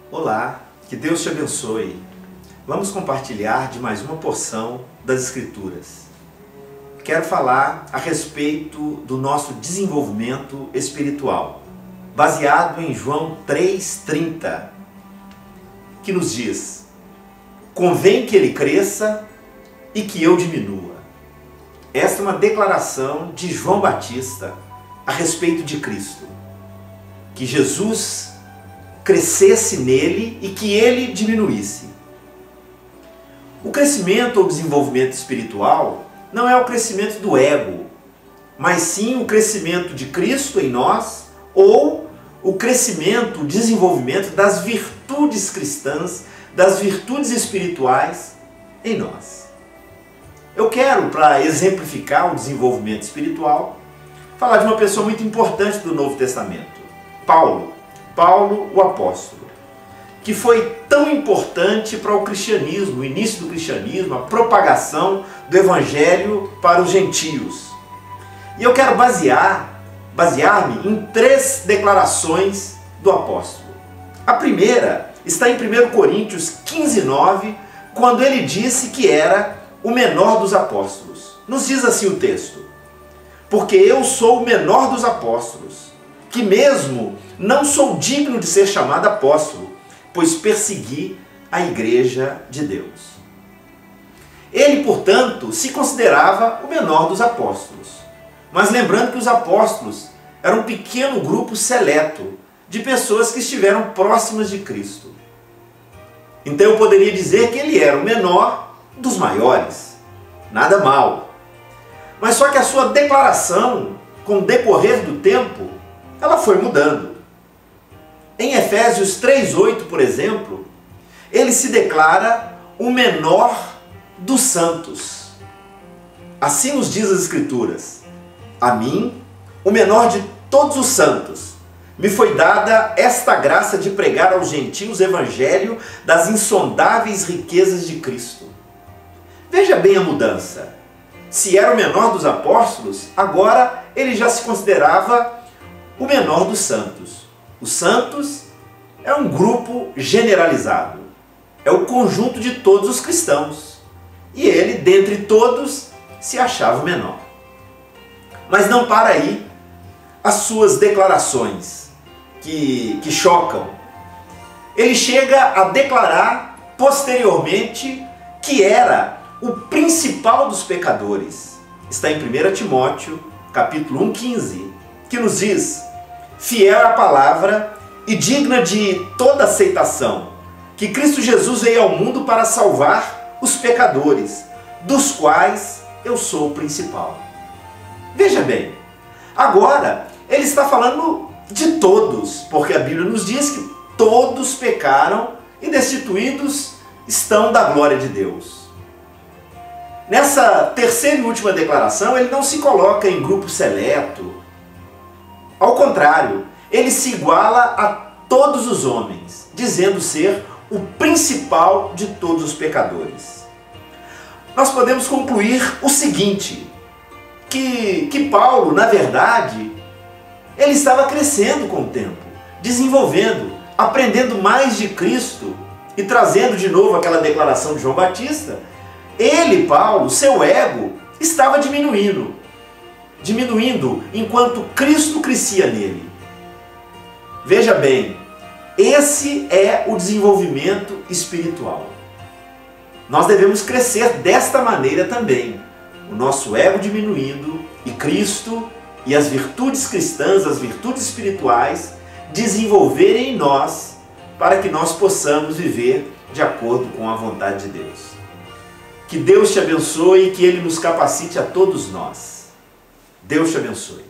Olá, que Deus te abençoe. Vamos compartilhar de mais uma porção das Escrituras. Quero falar a respeito do nosso desenvolvimento espiritual, baseado em João 3,30, que nos diz: convém que ele cresça e que eu diminua. Esta é uma declaração de João Batista a respeito de Cristo, que Jesus crescesse nele e que ele diminuísse. O crescimento ou desenvolvimento espiritual não é o crescimento do ego, mas sim o crescimento de Cristo em nós ou o crescimento, o desenvolvimento das virtudes cristãs, das virtudes espirituais em nós. Eu quero, para exemplificar o desenvolvimento espiritual, falar de uma pessoa muito importante do Novo Testamento, Paulo, o apóstolo, que foi tão importante para o cristianismo, o início do cristianismo, a propagação do evangelho para os gentios. E eu quero basear-me em 3 declarações do apóstolo. A primeira está em 1 Coríntios 15:9, quando ele disse que era o menor dos apóstolos. Nos diz assim o texto: porque eu sou o menor dos apóstolos, que mesmo não sou digno de ser chamado apóstolo, pois persegui a igreja de Deus. Ele, portanto, se considerava o menor dos apóstolos. Mas lembrando que os apóstolos eram um pequeno grupo seleto de pessoas que estiveram próximas de Cristo. Então eu poderia dizer que ele era o menor dos maiores. Nada mal. Mas só que a sua declaração, com o decorrer do tempo, ela foi mudando. Em Efésios 3:8, por exemplo, ele se declara o menor dos santos. Assim nos diz as Escrituras: a mim, o menor de todos os santos, me foi dada esta graça de pregar aos gentios o evangelho das insondáveis riquezas de Cristo. Veja bem a mudança. Se era o menor dos apóstolos, agora ele já se considerava o menor dos santos. Os santos é um grupo generalizado, é o conjunto de todos os cristãos. E ele, dentre todos, se achava o menor. Mas não para aí as suas declarações, que chocam. Ele chega a declarar posteriormente que era o principal dos pecadores. Está em 1 Timóteo, capítulo 1:15, que nos diz: fiel é a palavra e digna de toda aceitação, que Cristo Jesus veio ao mundo para salvar os pecadores, dos quais eu sou o principal. Veja bem, agora ele está falando de todos, porque a Bíblia nos diz que todos pecaram e destituídos estão da glória de Deus. Nessa terceira e última declaração, ele não se coloca em grupo seleto. Ao contrário, ele se iguala a todos os homens, dizendo ser o principal de todos os pecadores. Nós podemos concluir o seguinte, que Paulo, na verdade, ele estava crescendo com o tempo, desenvolvendo, aprendendo mais de Cristo e trazendo de novo aquela declaração de João Batista. Ele, Paulo, seu ego, estava diminuindo enquanto Cristo crescia nele. Veja bem, esse é o desenvolvimento espiritual. Nós devemos crescer desta maneira também, o nosso ego diminuindo e Cristo e as virtudes cristãs, as virtudes espirituais, desenvolverem em nós para que nós possamos viver de acordo com a vontade de Deus. Que Deus te abençoe e que Ele nos capacite a todos nós. Deus te abençoe.